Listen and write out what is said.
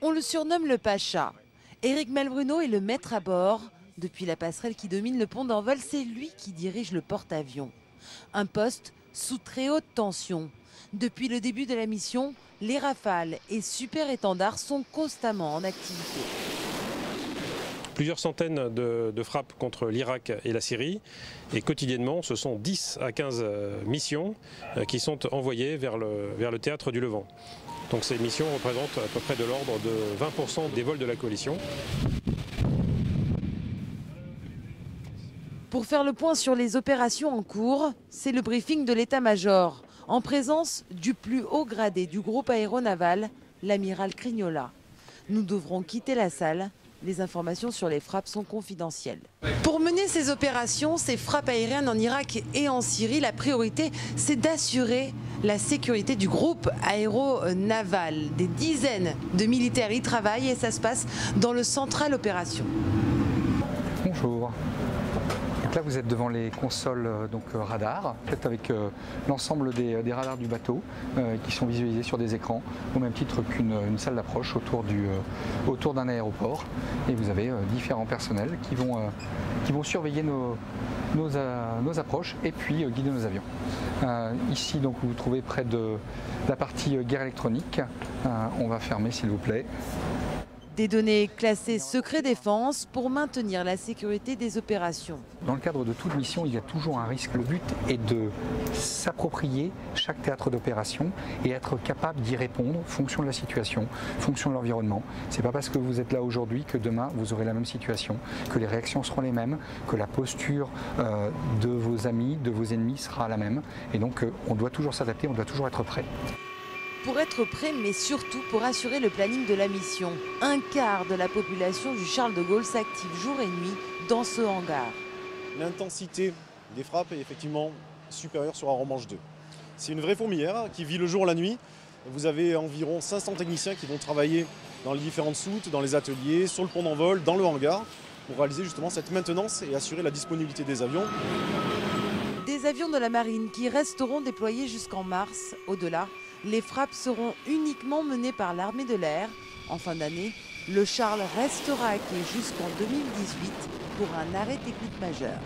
On le surnomme le Pacha. Éric Malbruno est le maître à bord. Depuis la passerelle qui domine le pont d'Envol, c'est lui qui dirige le porte-avions. Un poste sous très haute tension. Depuis le début de la mission, les Rafales et Super Étendards sont constamment en activité. Plusieurs centaines de frappes contre l'Irak et la Syrie. Et quotidiennement, ce sont 10 à 15 missions qui sont envoyées vers le théâtre du Levant. Donc ces missions représentent à peu près de l'ordre de 20% des vols de la coalition. Pour faire le point sur les opérations en cours, c'est le briefing de l'état-major, en présence du plus haut gradé du groupe aéronaval, l'amiral Crignola. Nous devrons quitter la salle. Les informations sur les frappes sont confidentielles. Pour mener ces opérations, ces frappes aériennes en Irak et en Syrie, la priorité, c'est d'assurer la sécurité du groupe aéronaval. Des dizaines de militaires y travaillent et ça se passe dans le Central Opération. Bonjour. Donc là, vous êtes devant les consoles radars, faites avec l'ensemble des radars du bateau qui sont visualisés sur des écrans, au même titre qu'une salle d'approche autour d'un aéroport. Et vous avez différents personnels qui vont surveiller nos approches et puis guider nos avions. Ici, donc, vous vous trouvez près de la partie guerre électronique. On va fermer, s'il vous plaît. Des données classées secret défense pour maintenir la sécurité des opérations. Dans le cadre de toute mission, il y a toujours un risque. Le but est de s'approprier chaque théâtre d'opération et être capable d'y répondre en fonction de la situation, en fonction de l'environnement. C'est pas parce que vous êtes là aujourd'hui que demain vous aurez la même situation, que les réactions seront les mêmes, que la posture de vos amis, de vos ennemis sera la même. Et donc on doit toujours s'adapter, on doit toujours être prêt. Pour être prêt, mais surtout pour assurer le planning de la mission. Un quart de la population du Charles de Gaulle s'active jour et nuit dans ce hangar. L'intensité des frappes est effectivement supérieure sur Aromanche 2. C'est une vraie fourmilière qui vit le jour et la nuit. Vous avez environ 500 techniciens qui vont travailler dans les différentes soutes, dans les ateliers, sur le pont d'Envol, dans le hangar, pour réaliser justement cette maintenance et assurer la disponibilité des avions. Des avions de la marine qui resteront déployés jusqu'en mars. Au-delà, les frappes seront uniquement menées par l'armée de l'air. En fin d'année, le Charles restera à quai jusqu'en 2018 pour un arrêt technique majeur.